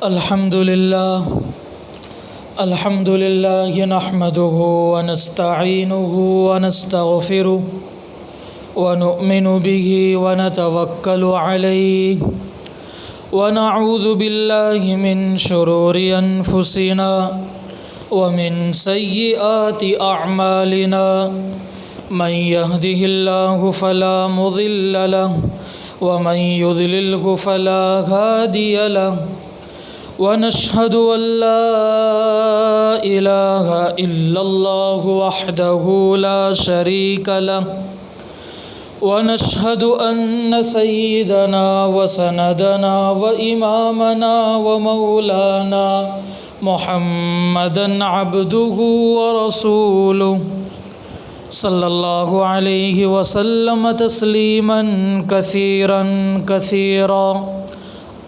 الحمد لله نحمده ونستعينه ونستغفره ونؤمن به ونتوكل عليه ونعوذ بالله من شرور أنفسنا ومن سيئات أعمالنا من يهده الله فلا مضل له ومن يضلله فلا هادي له ونشهد أن لا إله إلا الله وحده لا شريك له ونشهد أن سيدنا وسندنا وإمامنا ومولانا محمدًا عبده ورسوله صلى الله عليه وسلم تسليما كثيرا كثيرا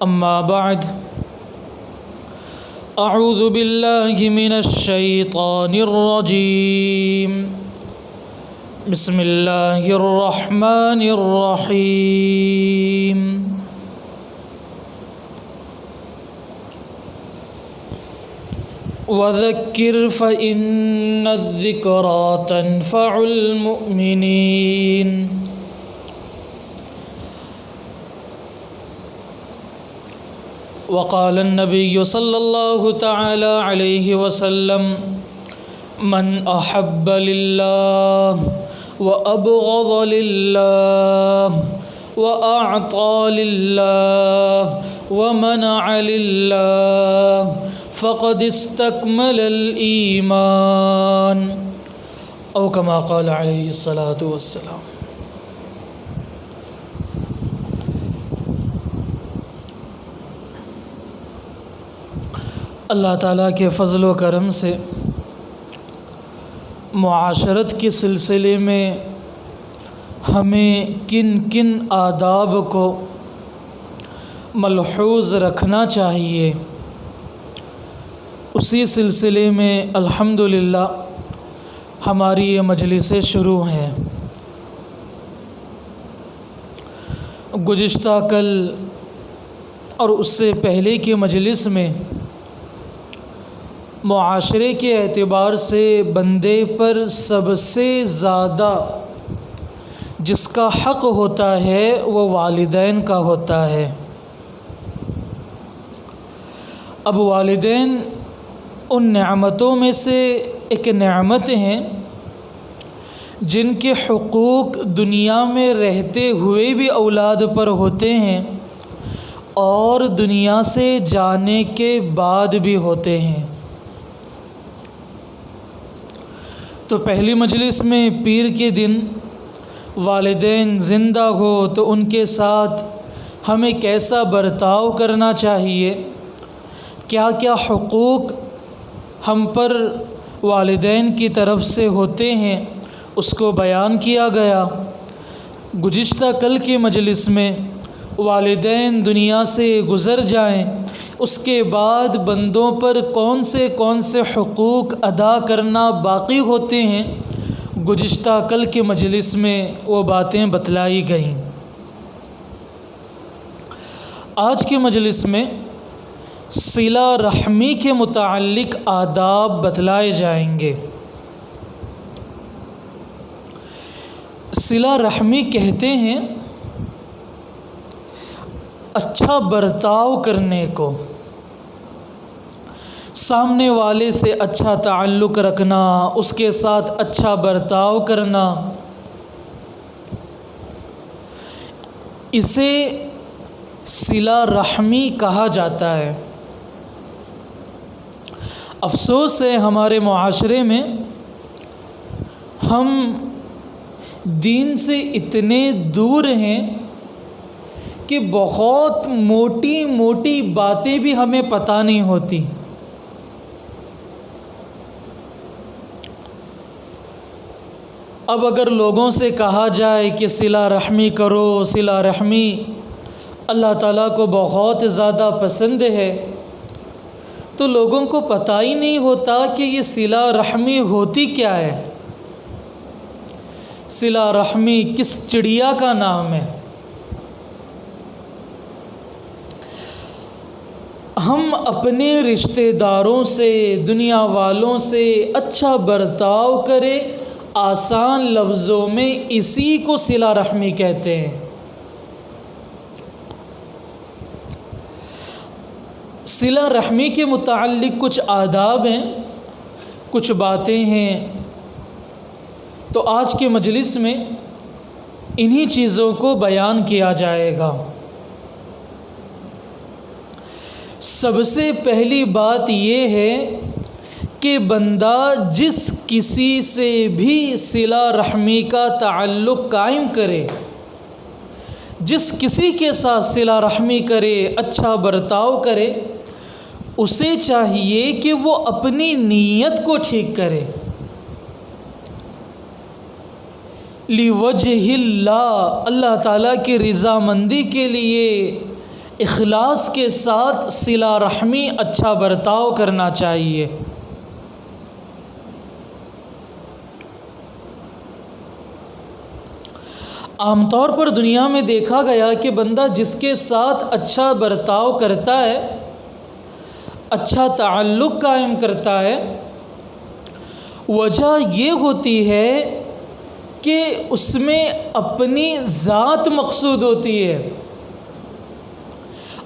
أما بعد أعوذ بالله من الشيطان الرجيم بسم الله الرحمن الرحيم وذكر فإن الذكرى تنفع المؤمنين وقال النبي صلى الله تعالى عليه وسلم من أحب لله وأبغض لله وأعطى لله ومنع لله فقد استكمل الإيمان أو كما قال عليه الصلاة والسلام۔ اللہ تعالیٰ کے فضل و کرم سے معاشرت کے سلسلے میں ہمیں کن کن آداب کو ملحوظ رکھنا چاہیے، اسی سلسلے میں الحمدللہ ہماری یہ مجلسیں شروع ہیں۔ گزشتہ کل اور اس سے پہلے کی مجلس میں معاشرے کے اعتبار سے بندے پر سب سے زیادہ جس کا حق ہوتا ہے وہ والدین کا ہوتا ہے۔ اب والدین ان نعمتوں میں سے ایک نعمت ہیں جن کے حقوق دنیا میں رہتے ہوئے بھی اولاد پر ہوتے ہیں اور دنیا سے جانے کے بعد بھی ہوتے ہیں۔ تو پہلی مجلس میں پیر کے دن والدین زندہ ہو تو ان کے ساتھ ہمیں کیسا برتاؤ کرنا چاہیے، کیا کیا حقوق ہم پر والدین کی طرف سے ہوتے ہیں، اس کو بیان کیا گیا۔ گزشتہ کل کی مجلس میں والدین دنیا سے گزر جائیں اس کے بعد بندوں پر کون سے حقوق ادا کرنا باقی ہوتے ہیں، گزشتہ کل کی مجلس میں وہ باتیں بتلائی گئیں۔ آج کی مجلس میں صلہ رحمی کے متعلق آداب بتلائے جائیں گے۔ صلہ رحمی کہتے ہیں اچھا برتاؤ کرنے کو، سامنے والے سے اچھا تعلق رکھنا، اس کے ساتھ اچھا برتاؤ کرنا، اسے صلہ رحمی کہا جاتا ہے۔ افسوس ہے ہمارے معاشرے میں ہم دین سے اتنے دور ہیں کہ بہت موٹی موٹی باتیں بھی ہمیں پتہ نہیں ہوتی۔ اب اگر لوگوں سے کہا جائے کہ صلہ رحمی کرو، صلہ رحمی اللہ تعالیٰ کو بہت زیادہ پسند ہے، تو لوگوں کو پتہ ہی نہیں ہوتا کہ یہ صلہ رحمی ہوتی کیا ہے۔ صلہ رحمی کس چڑیا کا نام ہے؟ ہم اپنے رشتہ داروں سے، دنیا والوں سے اچھا برتاؤ کریں، آسان لفظوں میں اسی کو صلہ رحمی کہتے ہیں۔ صلہ رحمی کے متعلق کچھ آداب ہیں، کچھ باتیں ہیں، تو آج کے مجلس میں انہی چیزوں کو بیان کیا جائے گا۔ سب سے پہلی بات یہ ہے کہ بندہ جس کسی سے بھی صلہ رحمی کا تعلق قائم کرے، جس کسی کے ساتھ صلہ رحمی کرے، اچھا برتاؤ کرے، اسے چاہیے کہ وہ اپنی نیت کو ٹھیک کرے۔ لِوَجْهِ اللہ، اللہ تعالیٰ کی رضامندی کے لیے اخلاص کے ساتھ صلہ رحمی، اچھا برتاؤ کرنا چاہیے۔ عام طور پر دنیا میں دیکھا گیا کہ بندہ جس کے ساتھ اچھا برتاؤ کرتا ہے، اچھا تعلق قائم کرتا ہے، وجہ یہ ہوتی ہے کہ اس میں اپنی ذات مقصود ہوتی ہے۔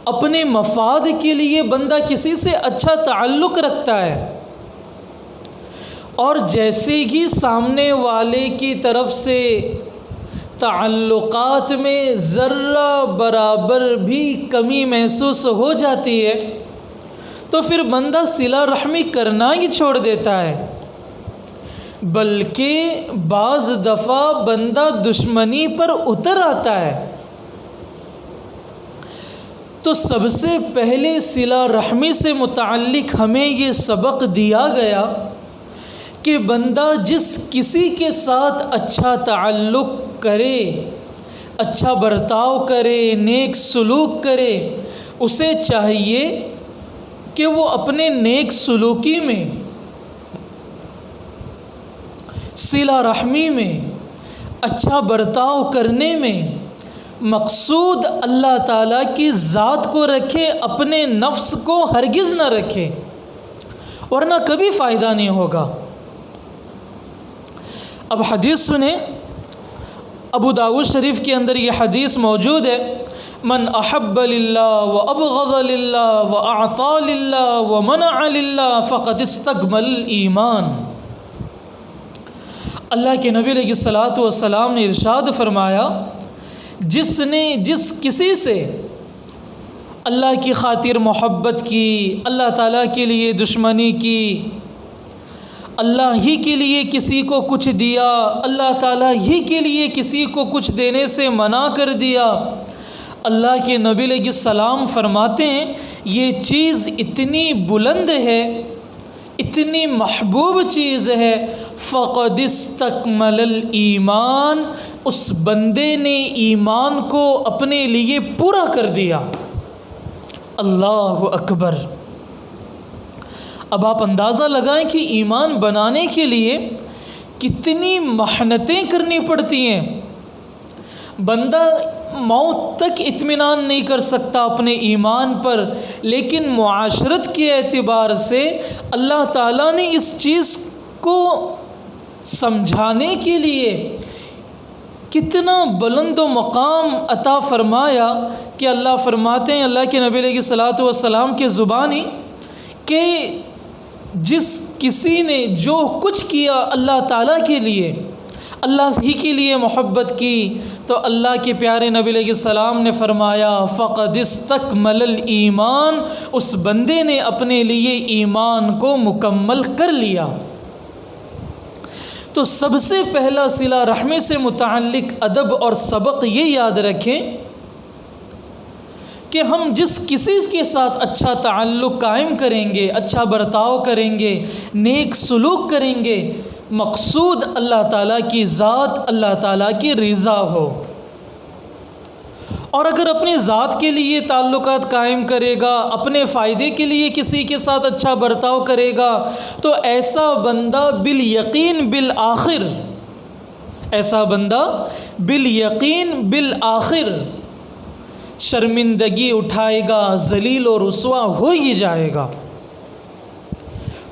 اپنے مفاد کے لیے بندہ کسی سے اچھا تعلق رکھتا ہے، اور جیسے ہی سامنے والے کی طرف سے تعلقات میں ذرہ برابر بھی کمی محسوس ہو جاتی ہے تو پھر بندہ صلہ رحمی کرنا ہی چھوڑ دیتا ہے، بلکہ بعض دفعہ بندہ دشمنی پر اتر آتا ہے۔ تو سب سے پہلے صلہ رحمی سے متعلق ہمیں یہ سبق دیا گیا کہ بندہ جس کسی کے ساتھ اچھا تعلق کرے، اچھا برتاؤ کرے، نیک سلوک کرے، اسے چاہیے کہ وہ اپنے نیک سلوکی میں، صلہ رحمی میں، اچھا برتاؤ کرنے میں مقصود اللہ تعالیٰ کی ذات کو رکھے، اپنے نفس کو ہرگز نہ رکھے، ورنہ کبھی فائدہ نہیں ہوگا۔ اب حدیث سنیں، ابو داؤد شریف کے اندر یہ حدیث موجود ہے، من احب للہ وابغض للہ واعطى للہ ومنع للہ فقد استکمل الایمان۔ اللہ کے نبی علیہ الصلوۃ والسلام نے ارشاد فرمایا، جس نے جس کسی سے اللہ کی خاطر محبت کی، اللہ تعالیٰ کے لیے دشمنی کی، اللہ ہی کے لیے کسی کو کچھ دیا، اللہ تعالیٰ ہی کے لیے کسی کو کچھ دینے سے منع کر دیا، اللہ کے نبی علیہ السلام فرماتے ہیں یہ چیز اتنی بلند ہے، اتنی محبوب چیز ہے، فقد استکمل الایمان، اس بندے نے ایمان کو اپنے لیے پورا کر دیا۔ اللہ اکبر۔ اب آپ اندازہ لگائیں کہ ایمان بنانے کے لیے کتنی محنتیں کرنی پڑتی ہیں۔ بندہ موت تک اطمینان نہیں کر سکتا اپنے ایمان پر، لیکن معاشرت کے اعتبار سے اللہ تعالیٰ نے اس چیز کو سمجھانے کے لیے کتنا بلند و مقام عطا فرمایا کہ اللہ فرماتے ہیں، اللہ کے نبی علیہ الصلوۃ والسلام کے زبانی، کہ جس کسی نے جو کچھ کیا اللہ تعالیٰ کے لیے، اللہ ہی کے لیے محبت کی، تو اللہ کے پیارے نبی علیہ السلام نے فرمایا فقد استکمل الایمان، اس بندے نے اپنے لیے ایمان کو مکمل کر لیا۔ تو سب سے پہلا صلہ رحمی سے متعلق ادب اور سبق یہ یاد رکھیں کہ ہم جس کسی کے ساتھ اچھا تعلق قائم کریں گے، اچھا برتاؤ کریں گے، نیک سلوک کریں گے، مقصود اللہ تعالیٰ کی ذات، اللہ تعالیٰ کی رضا ہو۔ اور اگر اپنی ذات کے لیے تعلقات قائم کرے گا، اپنے فائدے کے لیے کسی کے ساتھ اچھا برتاؤ کرے گا، تو ایسا بندہ بالیقین بالآخر، ایسا بندہ بالیقین بالآخر شرمندگی اٹھائے گا، ذلیل و رسوا ہو ہی جائے گا۔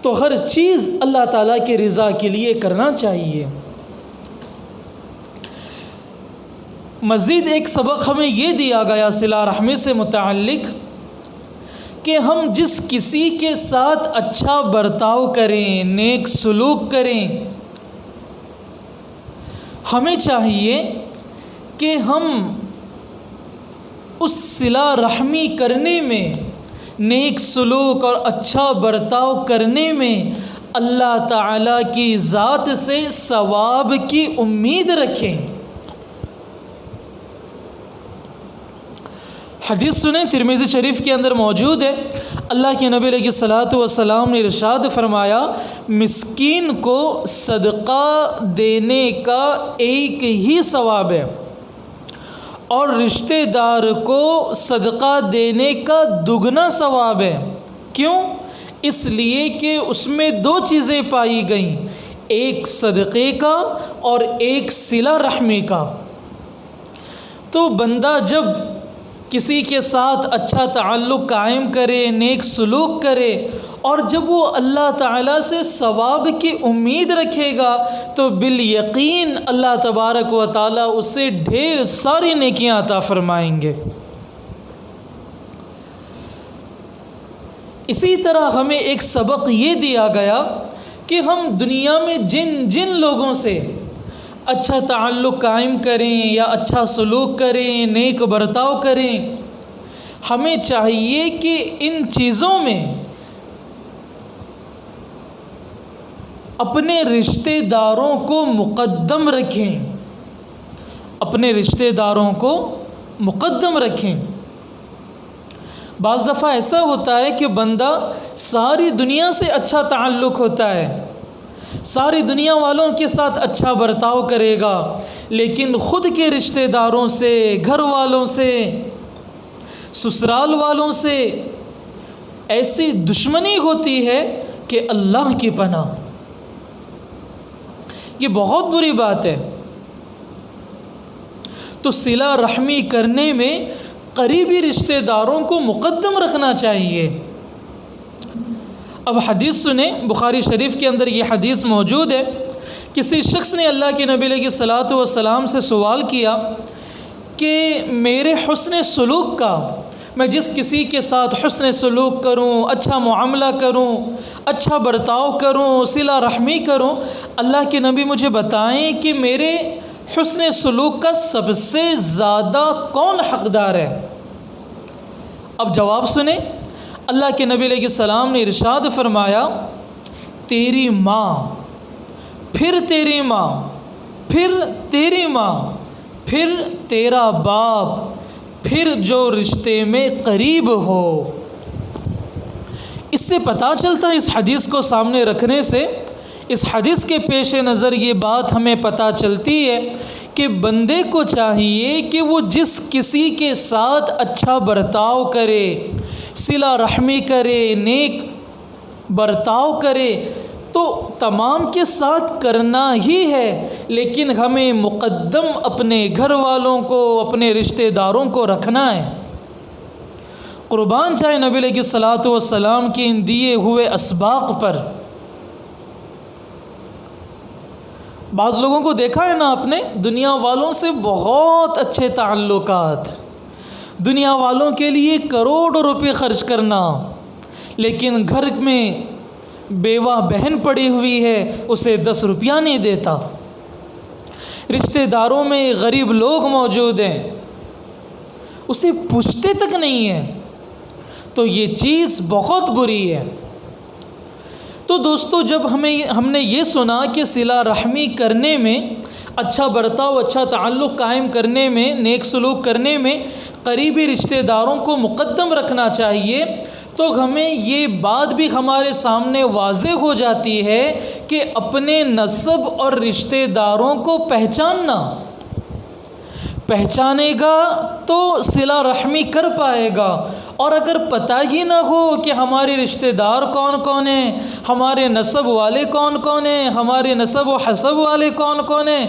تو ہر چیز اللہ تعالیٰ کی رضا کے لیے کرنا چاہیے۔ مزید ایک سبق ہمیں یہ دیا گیا صلہ رحمی سے متعلق کہ ہم جس کسی کے ساتھ اچھا برتاؤ کریں، نیک سلوک کریں، ہمیں چاہیے کہ ہم اس صلہ رحمی کرنے میں، نیک سلوک اور اچھا برتاؤ کرنے میں اللہ تعالیٰ کی ذات سے ثواب کی امید رکھیں۔ حدیث سنیں، ترمذی شریف کے اندر موجود ہے، اللہ کے نبی علیہ الصلاۃ والسلام نے ارشاد فرمایا، مسکین کو صدقہ دینے کا ایک ہی ثواب ہے اور رشتہ دار کو صدقہ دینے کا دگنا ثواب ہے۔ کیوں؟ اس لیے کہ اس میں دو چیزیں پائی گئیں، ایک صدقے کا اور ایک صلہ رحمی کا۔ تو بندہ جب کسی کے ساتھ اچھا تعلق قائم کرے، نیک سلوک کرے، اور جب وہ اللہ تعالیٰ سے ثواب کی امید رکھے گا تو بالیقین اللہ تبارک و تعالیٰ اسے ڈھیر ساری نیکیاں عطا فرمائیں گے۔ اسی طرح ہمیں ایک سبق یہ دیا گیا کہ ہم دنیا میں جن لوگوں سے اچھا تعلق قائم کریں یا اچھا سلوک کریں، نیک برتاؤ کریں، ہمیں چاہیے کہ ان چیزوں میں اپنے رشتہ داروں کو مقدم رکھیں، اپنے رشتہ داروں کو مقدم رکھیں۔ بعض دفعہ ایسا ہوتا ہے کہ بندہ ساری دنیا سے اچھا تعلق ہوتا ہے، ساری دنیا والوں کے ساتھ اچھا برتاؤ کرے گا، لیکن خود کے رشتہ داروں سے، گھر والوں سے، سسرال والوں سے ایسی دشمنی ہوتی ہے کہ اللہ کی پناہ۔ یہ بہت بری بات ہے۔ تو صلہ رحمی کرنے میں قریبی رشتہ داروں کو مقدم رکھنا چاہیے۔ اب حدیث سنیں، بخاری شریف کے اندر یہ حدیث موجود ہے۔ کسی شخص نے اللہ کے نبی علیہ الصلاۃ والسلام سے سوال کیا کہ میرے حسن سلوک کا، میں جس کسی کے ساتھ حسن سلوک کروں، اچھا معاملہ کروں، اچھا برتاؤ کروں، صلہ رحمی کروں، اللہ کے نبی مجھے بتائیں کہ میرے حسن سلوک کا سب سے زیادہ کون حقدار ہے؟ اب جواب سنیں، اللہ کے نبی علیہ السلام نے ارشاد فرمایا، تیری ماں، پھر تیری ماں، پھر تیری ماں، پھر تیرا باپ، پھر جو رشتے میں قریب ہو۔ اس سے پتہ چلتا ہے، اس حدیث کو سامنے رکھنے سے، اس حدیث کے پیش نظر یہ بات ہمیں پتہ چلتی ہے کہ بندے کو چاہیے کہ وہ جس کسی کے ساتھ اچھا برتاؤ کرے، صلہ رحمی کرے، نیک برتاؤ کرے، تو تمام کے ساتھ کرنا ہی ہے، لیکن ہمیں مقدم اپنے گھر والوں کو، اپنے رشتہ داروں کو رکھنا ہے۔ قربان جائے نبی علیہ الصلاۃ والسلام کے ان دیے ہوئے اسباق پر۔ بعض لوگوں کو دیکھا ہے نا، اپنے دنیا والوں سے بہت اچھے تعلقات، دنیا والوں کے لیے کروڑوں روپے خرچ کرنا، لیکن گھر میں بیوہ بہن پڑی ہوئی ہے، اسے 10 روپیہ نہیں دیتا۔ رشتہ داروں میں غریب لوگ موجود ہیں، اسے پوچھتے تک نہیں ہیں، تو یہ چیز بہت بری ہے۔ تو دوستو، جب ہم نے یہ سنا کہ صلہ رحمی کرنے میں، اچھا برتاؤ، اچھا تعلق قائم کرنے میں، نیک سلوک کرنے میں قریبی رشتہ داروں کو مقدم رکھنا چاہیے، تو ہمیں یہ بات بھی ہمارے سامنے واضح ہو جاتی ہے کہ اپنے نسب اور رشتہ داروں کو پہچاننا، پہچانے گا تو صلہ رحمی کر پائے گا، اور اگر پتہ ہی نہ ہو کہ ہمارے رشتہ دار کون کون ہیں، ہمارے نسب والے کون کون ہیں، ہمارے نسب و حسب والے کون کون ہیں،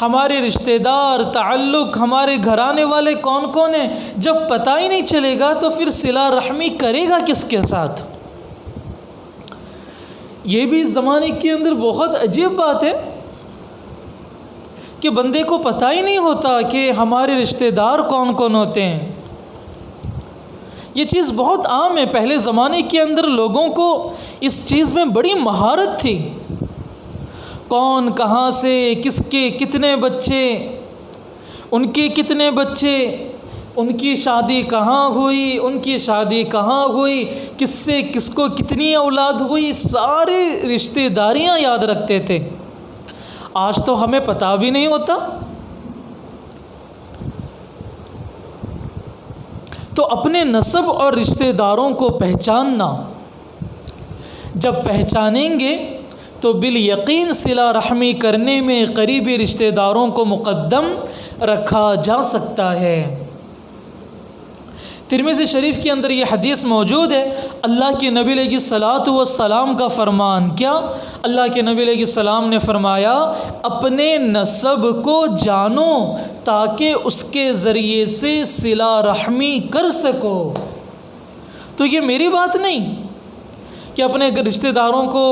ہمارے رشتہ دار تعلق ہمارے گھرانے والے کون کون ہیں، جب پتہ ہی نہیں چلے گا تو پھر صلہ رحمی کرے گا کس کے ساتھ؟ یہ بھی زمانے کے اندر بہت عجیب بات ہے کہ بندے کو پتہ ہی نہیں ہوتا کہ ہمارے رشتہ دار کون کون ہوتے ہیں۔ یہ چیز بہت عام ہے۔ پہلے زمانے کے اندر لوگوں کو اس چیز میں بڑی مہارت تھی، کون کہاں سے، کس کے کتنے بچے، ان کے کتنے بچے، ان کی شادی کہاں ہوئی، ان کی شادی کہاں ہوئی، کس سے کس کو کتنی اولاد ہوئی، سارے رشتہ داریاں یاد رکھتے تھے۔ آج تو ہمیں پتہ بھی نہیں ہوتا۔ تو اپنے نسب اور رشتہ داروں کو پہچاننا، جب پہچانیں گے تو بالیقین صلہ رحمی کرنے میں قریبی رشتہ داروں کو مقدم رکھا جا سکتا ہے۔ ترمذی شریف کے اندر یہ حدیث موجود ہے، اللہ کے نبی علیہ الصلوۃ والسلام کا فرمان، کیا اللہ کے نبی علیہ السلام نے فرمایا، اپنے نسب کو جانو تاکہ اس کے ذریعے سے صلہ رحمی کر سکو۔ تو یہ میری بات نہیں کہ اپنے رشتہ داروں کو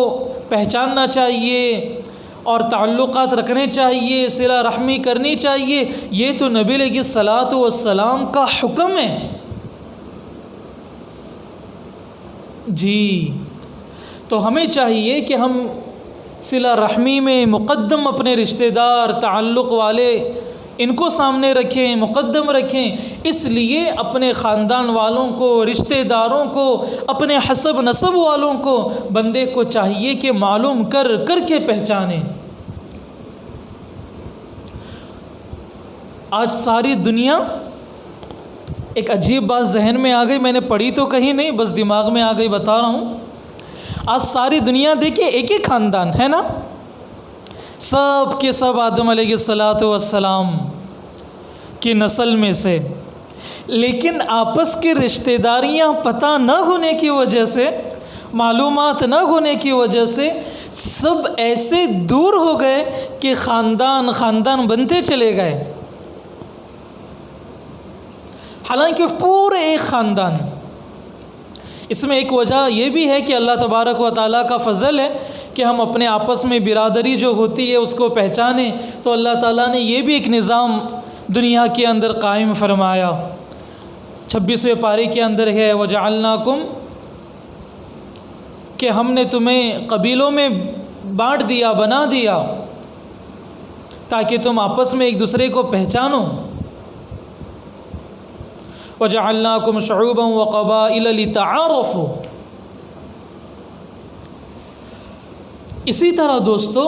پہچاننا چاہیے اور تعلقات رکھنے چاہیے، صلہ رحمی کرنی چاہیے، یہ تو نبی علیہ الصلوۃ والسلام کا حکم ہے۔ جی، تو ہمیں چاہیے کہ ہم صلہ رحمی میں مقدم اپنے رشتہ دار، تعلق والے، ان کو سامنے رکھیں، مقدم رکھیں۔ اس لیے اپنے خاندان والوں کو، رشتہ داروں کو، اپنے حسب نسب والوں کو بندے کو چاہیے کہ معلوم کر کے پہچانے۔ آج ساری دنیا، ایک عجیب بات ذہن میں آ گئی، میں نے پڑھی تو کہیں نہیں، بس دماغ میں آ گئی، بتا رہا ہوں۔ آج ساری دنیا دیکھیں، ایک ہی خاندان ہے نا، سب کے سب آدم علیہ الصلوۃ والسلام کی نسل میں سے، لیکن آپس کی رشتہ داریاں پتہ نہ ہونے کی وجہ سے، معلومات نہ ہونے کی وجہ سے سب ایسے دور ہو گئے کہ خاندان بنتے چلے گئے، حالانکہ پورے ایک خاندان۔ اس میں ایک وجہ یہ بھی ہے کہ اللہ تبارک و تعالیٰ کا فضل ہے کہ ہم اپنے آپس میں برادری جو ہوتی ہے اس کو پہچانیں، تو اللہ تعالیٰ نے یہ بھی ایک نظام دنیا کے اندر قائم فرمایا۔ 26ویں پارے کے اندر ہے، وَجَعَلْنَاكُمْ، کہ ہم نے تمہیں قبیلوں میں بانٹ دیا، بنا دیا، تاکہ تم آپس میں ایک دوسرے کو پہچانو۔ وَجَعَلْنَاكُمْ شُعُوبًا وَقَبَائِلَ لِتَعَارَفُوا۔ اسی طرح دوستو،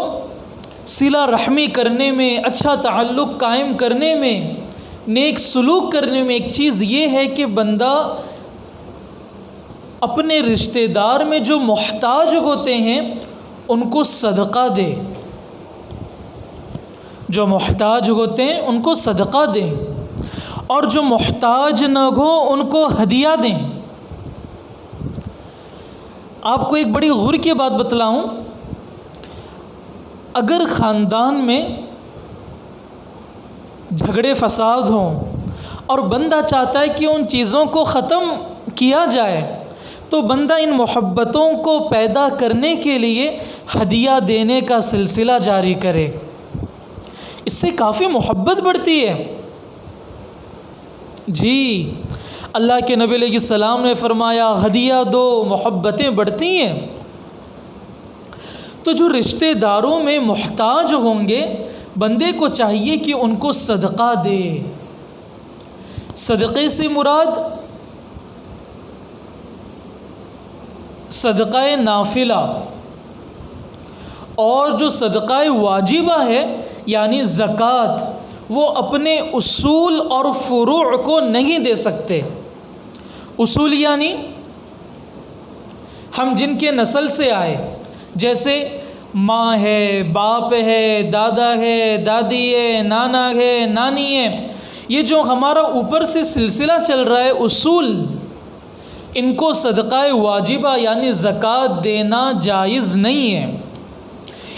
صلہ رحمی کرنے میں، اچھا تعلق قائم کرنے میں، نیک سلوک کرنے میں ایک چیز یہ ہے کہ بندہ اپنے رشتہ دار میں جو محتاج ہوتے ہیں ان کو صدقہ دے، جو محتاج ہوتے ہیں ان کو صدقہ دیں، اور جو محتاج نہ ہو ان کو ہدیہ دیں۔ آپ کو ایک بڑی غور کی بات بتلاؤں، اگر خاندان میں جھگڑے فساد ہوں اور بندہ چاہتا ہے کہ ان چیزوں کو ختم کیا جائے، تو بندہ ان محبتوں کو پیدا کرنے کے لیے ہدیہ دینے کا سلسلہ جاری کرے، اس سے کافی محبت بڑھتی ہے۔ جی، اللہ کے نبی علیہ السلام نے فرمایا، ہدیہ دو، محبتیں بڑھتی ہیں۔ تو جو رشتہ داروں میں محتاج ہوں گے، بندے کو چاہیے کہ ان کو صدقہ دے۔ صدقے سے مراد صدقہ نافلہ، اور جو صدقہ واجبہ ہے یعنی زکوٰۃ، وہ اپنے اصول اور فروع کو نہیں دے سکتے۔ اصول یعنی ہم جن کے نسل سے آئے، جیسے ماں ہے، باپ ہے، دادا ہے، دادی ہے، نانا ہے، نانی ہے، یہ جو ہمارا اوپر سے سلسلہ چل رہا ہے اصول، ان کو صدقہ واجبہ یعنی زکوٰۃ دینا جائز نہیں ہے۔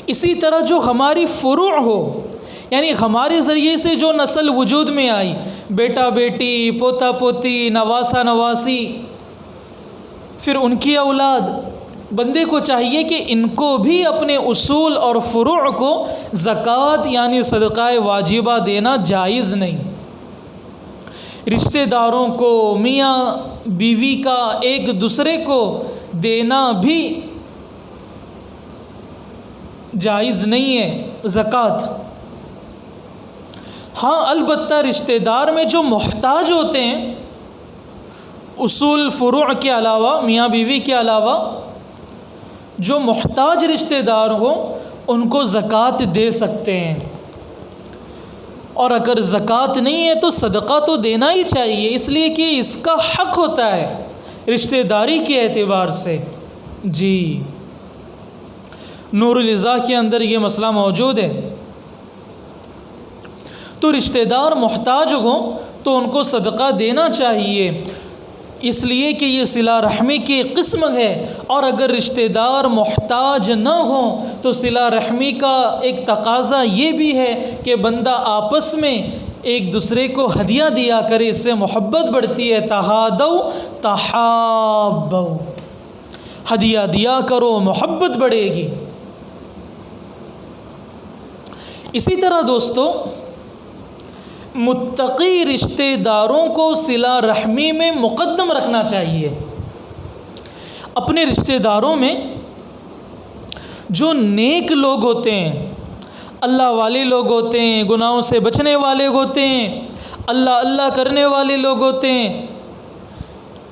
اسی طرح جو ہماری فروع ہو، یعنی ہمارے ذریعے سے جو نسل وجود میں آئی، بیٹا بیٹی، پوتا پوتی، نواسا نواسی، پھر ان کی اولاد، بندے کو چاہیے کہ ان کو بھی اپنے اصول اور فروع کو زکوٰۃ یعنی صدقہ واجبہ دینا جائز نہیں۔ رشتہ داروں کو، میاں بیوی کا ایک دوسرے کو دینا بھی جائز نہیں ہے زکوٰۃ۔ ہاں البتہ رشتہ دار میں جو محتاج ہوتے ہیں، اصول فروع کے علاوہ، میاں بیوی کے علاوہ جو محتاج رشتہ دار ہو، ان کو زکوٰۃ دے سکتے ہیں۔ اور اگر زکوٰۃ نہیں ہے تو صدقہ تو دینا ہی چاہیے، اس لیے کہ اس کا حق ہوتا ہے رشتہ داری کے اعتبار سے۔ جی، نور الازاء کے اندر یہ مسئلہ موجود ہے۔ تو رشتہ دار محتاج ہوں تو ان کو صدقہ دینا چاہیے، اس لیے کہ یہ صلہ رحمی کی قسم ہے۔ اور اگر رشتہ دار محتاج نہ ہوں تو صلہ رحمی کا ایک تقاضا یہ بھی ہے کہ بندہ آپس میں ایک دوسرے کو ہدیہ دیا کرے، اس سے محبت بڑھتی ہے۔ تہادوا تحابوا، ہدیہ دیا کرو، محبت بڑھے گی۔ اسی طرح دوستو، متقی رشتہ داروں کو صلہ رحمی میں مقدم رکھنا چاہیے۔ اپنے رشتہ داروں میں جو نیک لوگ ہوتے ہیں، اللہ والے لوگ ہوتے ہیں، گناہوں سے بچنے والے ہوتے ہیں، اللہ اللہ کرنے والے لوگ ہوتے ہیں،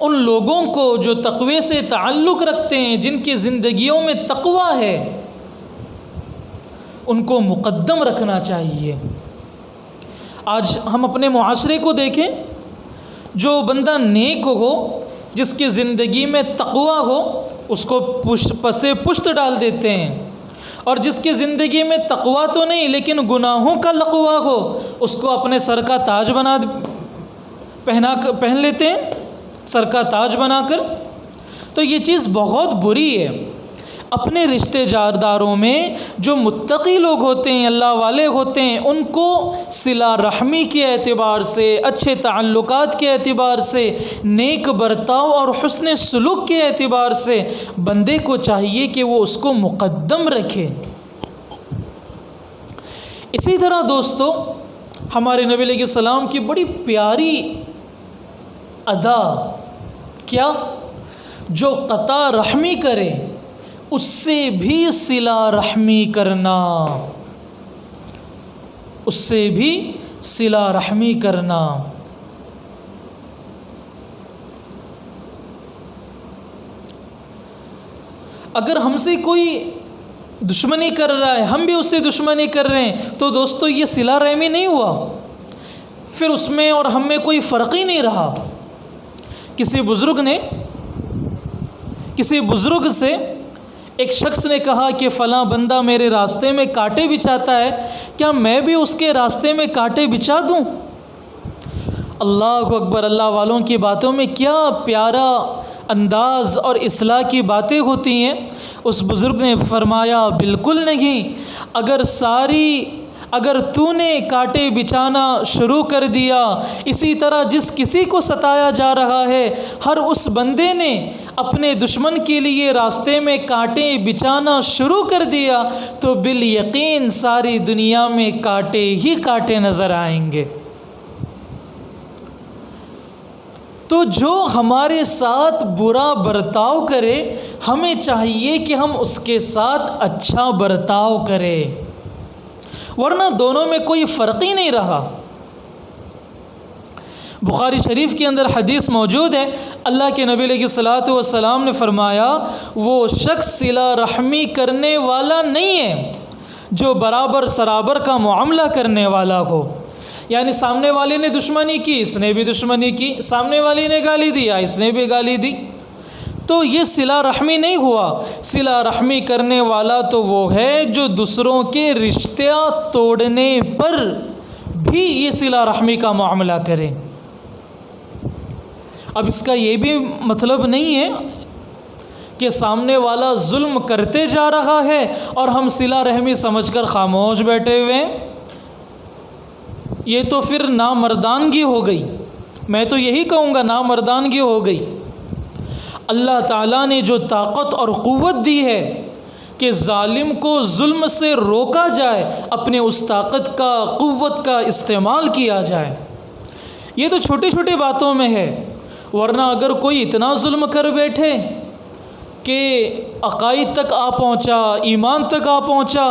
ان لوگوں کو جو تقوی سے تعلق رکھتے ہیں، جن کی زندگیوں میں تقوی ہے، ان کو مقدم رکھنا چاہیے۔ آج ہم اپنے معاشرے کو دیکھیں، جو بندہ نیک ہو، جس کی زندگی میں تقوی ہو، اس کو پسے پشت ڈال دیتے ہیں، اور جس کی زندگی میں تقوی تو نہیں لیکن گناہوں کا لقوہ ہو، اس کو اپنے سر کا تاج پہن لیتے ہیں، سر کا تاج بنا کر۔ تو یہ چیز بہت بری ہے۔ اپنے رشتہ داروں میں جو متقی لوگ ہوتے ہیں، اللہ والے ہوتے ہیں، ان کو صلہ رحمی کے اعتبار سے، اچھے تعلقات کے اعتبار سے، نیک برتاؤ اور حسن سلوک کے اعتبار سے بندے کو چاہیے کہ وہ اس کو مقدم رکھے۔ اسی طرح دوستو، ہمارے نبی علیہ السلام کی بڑی پیاری ادا، کیا؟ جو قطع رحمی کرے اس سے بھی صلہ رحمی کرنا، اس سے بھی صلہ رحمی کرنا۔ اگر ہم سے کوئی دشمنی کر رہا ہے، ہم بھی اس سے دشمنی کر رہے ہیں، تو دوستو یہ صلہ رحمی نہیں ہوا، پھر اس میں اور ہم میں کوئی فرق ہی نہیں رہا۔ کسی بزرگ سے ایک شخص نے کہا کہ فلاں بندہ میرے راستے میں کانٹے بچھاتا ہے، کیا میں بھی اس کے راستے میں کانٹے بچھا دوں؟ اللہ اکبر! اللہ والوں کی باتوں میں کیا پیارا انداز اور اصلاح کی باتیں ہوتی ہیں۔ اس بزرگ نے فرمایا بالکل نہیں، اگر تو نے کانٹے بچھانا شروع کر دیا، اسی طرح جس کسی کو ستایا جا رہا ہے، ہر اس بندے نے اپنے دشمن کے لیے راستے میں کانٹے بچھانا شروع کر دیا، تو بالیقین ساری دنیا میں کانٹے ہی کانٹے نظر آئیں گے۔ تو جو ہمارے ساتھ برا برتاؤ کرے، ہمیں چاہیے کہ ہم اس کے ساتھ اچھا برتاؤ کریں، ورنہ دونوں میں کوئی فرق ہی نہیں رہا۔ بخاری شریف کے اندر حدیث موجود ہے، اللہ کے نبی علیہ الصلوۃ والسلام نے فرمایا، وہ شخص صلہ رحمی کرنے والا نہیں ہے جو برابر سرابر کا معاملہ کرنے والا ہو۔ یعنی سامنے والے نے دشمنی کی، اس نے بھی دشمنی کی، سامنے والے نے گالی دیا، اس نے بھی گالی دی، تو یہ صلہ رحمی نہیں ہوا۔ صلہ رحمی کرنے والا تو وہ ہے جو دوسروں کے رشتہ توڑنے پر بھی یہ صلہ رحمی کا معاملہ کریں۔ اب اس کا یہ بھی مطلب نہیں ہے کہ سامنے والا ظلم کرتے جا رہا ہے اور ہم صلہ رحمی سمجھ کر خاموش بیٹھے ہوئے ہیں، یہ تو پھر نامردانگی ہو گئی۔ میں تو یہی کہوں گا نامردانگی ہو گئی۔ اللہ تعالیٰ نے جو طاقت اور قوت دی ہے کہ ظالم کو ظلم سے روکا جائے، اپنے اس طاقت کا، قوت کا استعمال کیا جائے۔ یہ تو چھوٹی چھوٹی باتوں میں ہے، ورنہ اگر کوئی اتنا ظلم کر بیٹھے کہ عقائد تک آ پہنچا، ایمان تک آ پہنچا،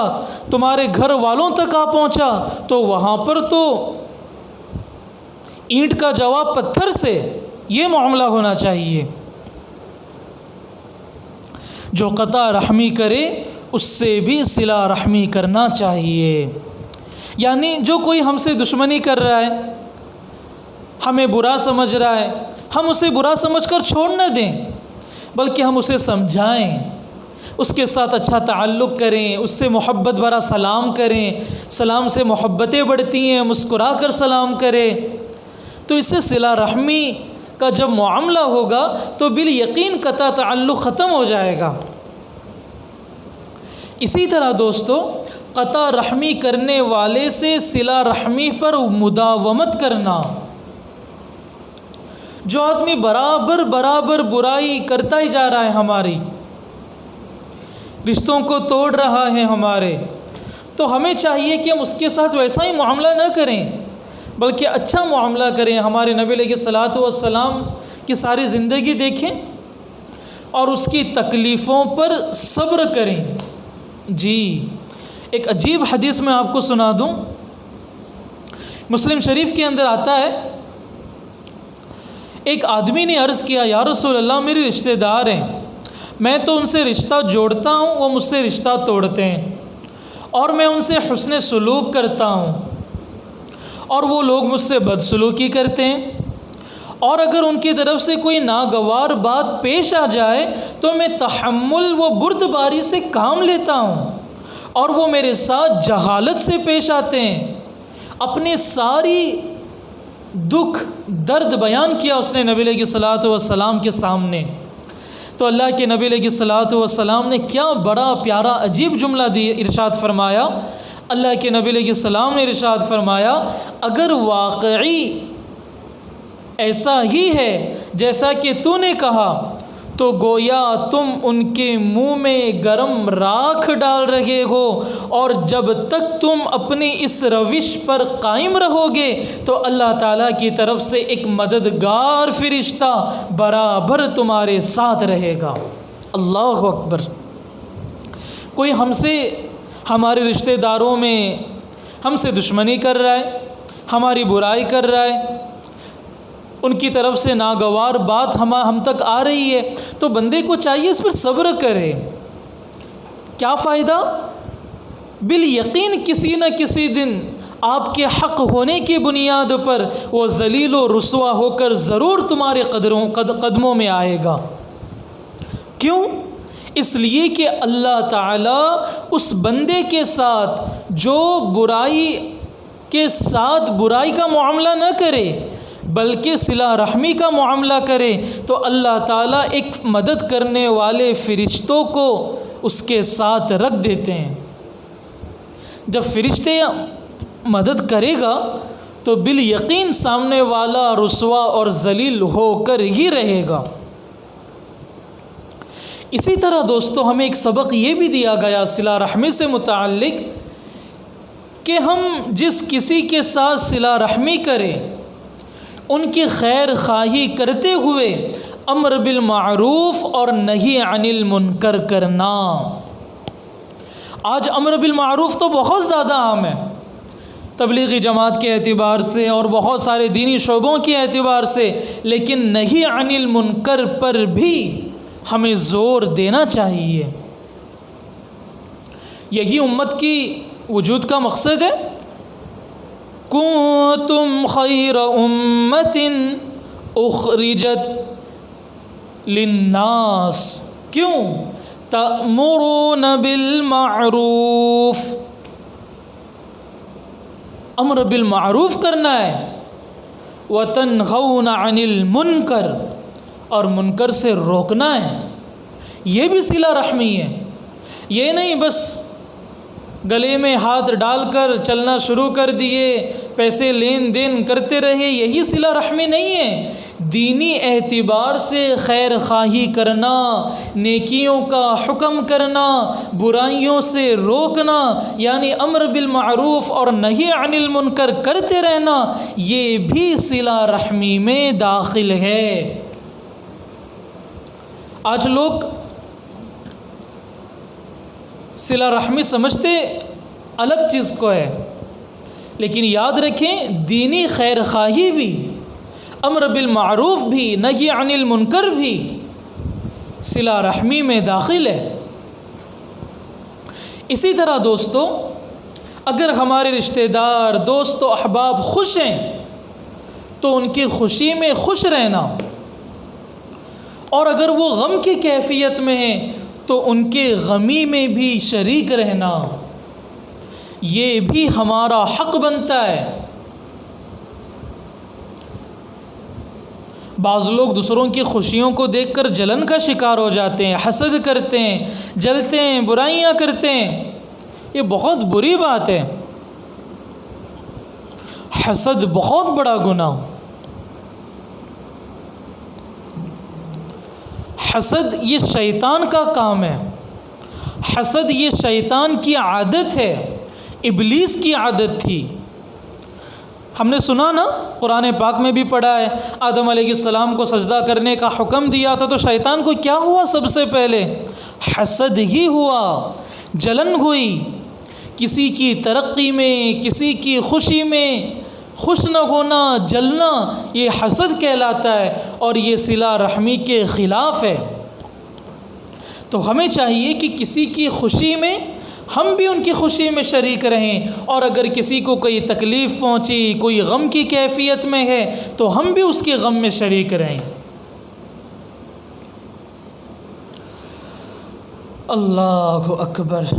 تمہارے گھر والوں تک آ پہنچا، تو وہاں پر تو اینٹ کا جواب پتھر سے، یہ معاملہ ہونا چاہیے۔ جو قطع رحمی کرے اس سے بھی صلہ رحمی کرنا چاہیے۔ یعنی جو کوئی ہم سے دشمنی کر رہا ہے، ہمیں برا سمجھ رہا ہے، ہم اسے برا سمجھ کر چھوڑ نہ دیں، بلکہ ہم اسے سمجھائیں، اس کے ساتھ اچھا تعلق کریں، اس سے محبت بھرا سلام کریں۔ سلام سے محبتیں بڑھتی ہیں، مسکرا کر سلام کریں۔ تو اس سے صلہ رحمی کا جب معاملہ ہوگا تو بالیقین قطع تعلق ختم ہو جائے گا۔ اسی طرح دوستو، قطع رحمی کرنے والے سے صلہ رحمی پر مداومت کرنا۔ جو آدمی برابر برابر برائی کرتا ہی جا رہا ہے، ہماری رشتوں کو توڑ رہا ہے ہمارے، تو ہمیں چاہیے کہ ہم اس کے ساتھ ویسا ہی معاملہ نہ کریں، بلکہ اچھا معاملہ کریں۔ ہمارے نبی علیہ الصلوۃ والسلام کی ساری زندگی دیکھیں اور اس کی تکلیفوں پر صبر کریں۔ جی، ایک عجیب حدیث میں آپ کو سنا دوں، مسلم شریف کے اندر آتا ہے، ایک آدمی نے عرض کیا، یا رسول اللہ، میرے رشتہ دار ہیں، میں تو ان سے رشتہ جوڑتا ہوں، وہ مجھ سے رشتہ توڑتے ہیں، اور میں ان سے حسن سلوک کرتا ہوں، اور وہ لوگ مجھ سے بدسلوکی کرتے ہیں، اور اگر ان کی طرف سے کوئی ناگوار بات پیش آ جائے تو میں تحمل و بردباری سے کام لیتا ہوں، اور وہ میرے ساتھ جہالت سے پیش آتے ہیں۔ اپنے ساری دکھ درد بیان کیا اس نے نبی علیہ الصلوۃ والسلام کے سامنے۔ تو اللہ کے نبی علیہ الصلوۃ والسلام نے کیا بڑا پیارا عجیب جملہ ارشاد فرمایا۔ اللہ کے نبی علیہ السلام نے ارشاد فرمایا، اگر واقعی ایسا ہی ہے جیسا کہ تو نے کہا، تو گویا تم ان کے منہ میں گرم راکھ ڈال رہے ہو، اور جب تک تم اپنی اس روش پر قائم رہو گے تو اللہ تعالیٰ کی طرف سے ایک مددگار فرشتہ برابر تمہارے ساتھ رہے گا۔ اللہ اکبر۔ کوئی ہم سے، ہمارے رشتہ داروں میں ہم سے دشمنی کر رہا ہے، ہماری برائی کر رہا ہے، ان کی طرف سے ناگوار بات ہم تک آ رہی ہے، تو بندے کو چاہیے اس پر صبر کرے۔ کیا فائدہ؟ بالیقین کسی نہ کسی دن آپ کے حق ہونے کی بنیاد پر وہ ذلیل و رسوا ہو کر ضرور تمہارے قدموں میں آئے گا۔ کیوں؟ اس لیے کہ اللہ تعالیٰ اس بندے کے ساتھ جو برائی کے ساتھ برائی کا معاملہ نہ کرے بلکہ صلہ رحمی کا معاملہ کرے، تو اللہ تعالیٰ ایک مدد کرنے والے فرشتوں کو اس کے ساتھ رکھ دیتے ہیں۔ جب فرشتے مدد کرے گا تو بالیقین سامنے والا رسوا اور ذلیل ہو کر ہی رہے گا۔ اسی طرح دوستو، ہمیں ایک سبق یہ بھی دیا گیا صلہ رحمی سے متعلق کہ ہم جس کسی کے ساتھ صلہ رحمی کریں ان کی خیر خواہی کرتے ہوئے امر بالمعروف اور نہی عن المنکر کرنا۔ آج امر بالمعروف تو بہت زیادہ عام ہے، تبلیغی جماعت کے اعتبار سے اور بہت سارے دینی شعبوں کے اعتبار سے، لیکن نہی عن المنکر پر بھی ہمیں زور دینا چاہیے۔ یہی امت کی وجود کا مقصد ہے۔ کنتم خیر امت اخرجت للناس، کیوں؟ تأمرون بالمعروف، امر بالمعروف کرنا ہے، وَتَنْهَوْنَ عَنِ الْمُنْكَرِ اور منکر سے روکنا ہے۔ یہ بھی صلہ رحمی ہے۔ یہ نہیں بس گلے میں ہاتھ ڈال کر چلنا شروع کر دیے، پیسے لین دین کرتے رہے، یہی صلہ رحمی نہیں ہے۔ دینی اعتبار سے خیر خواہی کرنا، نیکیوں کا حکم کرنا، برائیوں سے روکنا، یعنی امر بالمعروف اور نہی عن المنکر کرتے رہنا، یہ بھی صلہ رحمی میں داخل ہے۔ آج لوگ صلہ رحمی سمجھتے الگ چیز کو ہے، لیکن یاد رکھیں دینی خیر خواہی بھی، امر بالمعروف بھی، نہی عن المنکر بھی صلہ رحمی میں داخل ہے۔ اسی طرح دوستو، اگر ہمارے رشتہ دار، دوست و احباب خوش ہیں تو ان کی خوشی میں خوش رہنا، اور اگر وہ غم کی کیفیت میں ہیں تو ان کے غمی میں بھی شریک رہنا، یہ بھی ہمارا حق بنتا ہے۔ بعض لوگ دوسروں کی خوشیوں کو دیکھ کر جلن کا شکار ہو جاتے ہیں، حسد کرتے ہیں، جلتے ہیں، برائیاں کرتے ہیں۔ یہ بہت بری بات ہے۔ حسد بہت بڑا گناہ۔ حسد یہ شیطان کا کام ہے۔ حسد یہ شیطان کی عادت ہے، ابلیس کی عادت تھی۔ ہم نے سنا نا، قرآن پاک میں بھی پڑھا ہے، آدم علیہ السلام کو سجدہ کرنے کا حکم دیا تھا تو شیطان کو کیا ہوا؟ سب سے پہلے حسد ہی ہوا، جلن ہوئی۔ کسی کی ترقی میں، کسی کی خوشی میں خوش نہ ہونا، جلنا، یہ حسد کہلاتا ہے، اور یہ صلہ رحمی کے خلاف ہے۔ تو ہمیں چاہیے کہ کسی کی خوشی میں ہم بھی ان کی خوشی میں شریک رہیں، اور اگر کسی کو کوئی تکلیف پہنچی، کوئی غم کی کیفیت میں ہے تو ہم بھی اس کے غم میں شریک رہیں۔ اللہ اکبر۔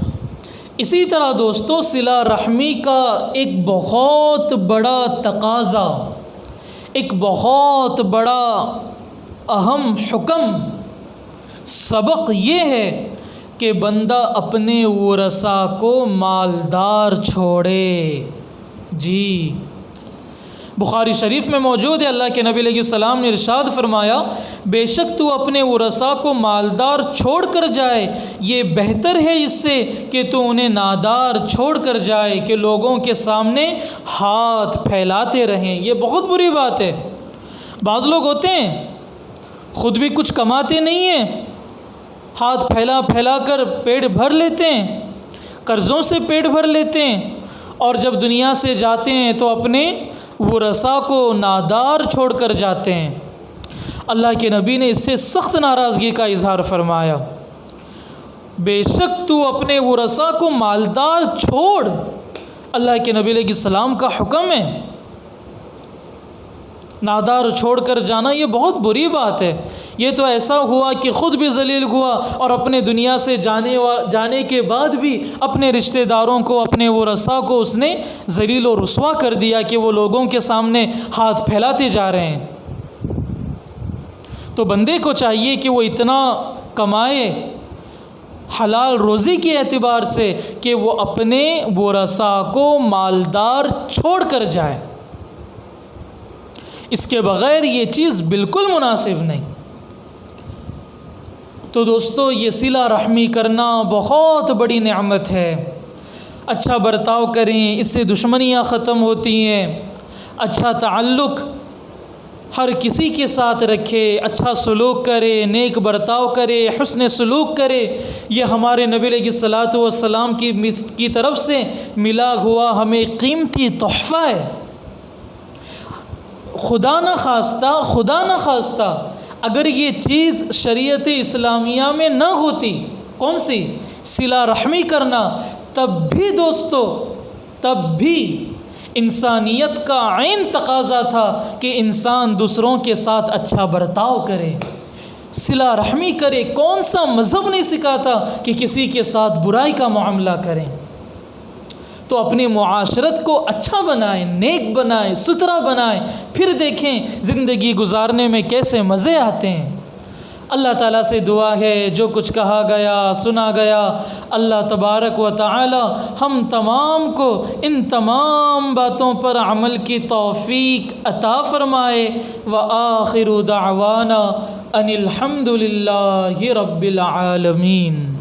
اسی طرح دوستو، صلہ رحمی کا ایک بہت بڑا تقاضا، ایک بہت بڑا اہم حکم، سبق یہ ہے کہ بندہ اپنے ورثاء کو مالدار چھوڑے۔ جی، بخاری شریف میں موجود ہے، اللہ کے نبی علیہ السلام نے ارشاد فرمایا، بے شک تو اپنے ورثاء کو مالدار چھوڑ کر جائے، یہ بہتر ہے اس سے کہ تو انہیں نادار چھوڑ کر جائے، کہ لوگوں کے سامنے ہاتھ پھیلاتے رہیں۔ یہ بہت بری بات ہے۔ بعض لوگ ہوتے ہیں خود بھی کچھ کماتے نہیں ہیں، ہاتھ پھیلا پھیلا کر پیٹ بھر لیتے ہیں، قرضوں سے پیٹ بھر لیتے ہیں، اور جب دنیا سے جاتے ہیں تو اپنے ورثاء کو نادار چھوڑ کر جاتے ہیں۔ اللہ کے نبی نے اس سے سخت ناراضگی کا اظہار فرمایا، بے شک تو اپنے ورثاء کو مالدار چھوڑ، اللہ کے نبی علیہ السلام کا حکم ہے۔ نادار چھوڑ کر جانا یہ بہت بری بات ہے۔ یہ تو ایسا ہوا کہ خود بھی ذلیل ہوا، اور اپنے دنیا سے جانے کے بعد بھی اپنے رشتہ داروں کو، اپنے ورثاء کو اس نے ذلیل و رسوا کر دیا کہ وہ لوگوں کے سامنے ہاتھ پھیلاتے جا رہے ہیں۔ تو بندے کو چاہیے کہ وہ اتنا کمائے حلال روزی کے اعتبار سے کہ وہ اپنے ورثاء کو مالدار چھوڑ کر جائے۔ اس کے بغیر یہ چیز بالکل مناسب نہیں۔ تو دوستو، یہ صلہ رحمی کرنا بہت بڑی نعمت ہے۔ اچھا برتاؤ کریں، اس سے دشمنیاں ختم ہوتی ہیں۔ اچھا تعلق ہر کسی کے ساتھ رکھے، اچھا سلوک کرے، نیک برتاؤ کرے، حسن سلوک کرے۔ یہ ہمارے نبی علیہ الصلوۃ والسلام کی طرف سے ملا ہوا ہمیں قیمتی تحفہ ہے۔ خدا نہ خواستہ اگر یہ چیز شریعت اسلامیہ میں نہ ہوتی، کون سی؟ صلہ رحمی کرنا، تب بھی دوستو، تب بھی انسانیت کا عین تقاضا تھا کہ انسان دوسروں کے ساتھ اچھا برتاؤ کرے، صلہ رحمی کرے۔ کون سا مذہب نہیں سکھاتا کہ کسی کے ساتھ برائی کا معاملہ کریں؟ تو اپنی معاشرت کو اچھا بنائیں، نیک بنائیں، ستھرا بنائیں، پھر دیکھیں زندگی گزارنے میں کیسے مزے آتے ہیں۔ اللہ تعالیٰ سے دعا ہے جو کچھ کہا گیا سنا گیا، اللہ تبارک و تعالی ہم تمام کو ان تمام باتوں پر عمل کی توفیق عطا فرمائے۔ وآخر دعوانا ان الحمد للہ رب العالمین۔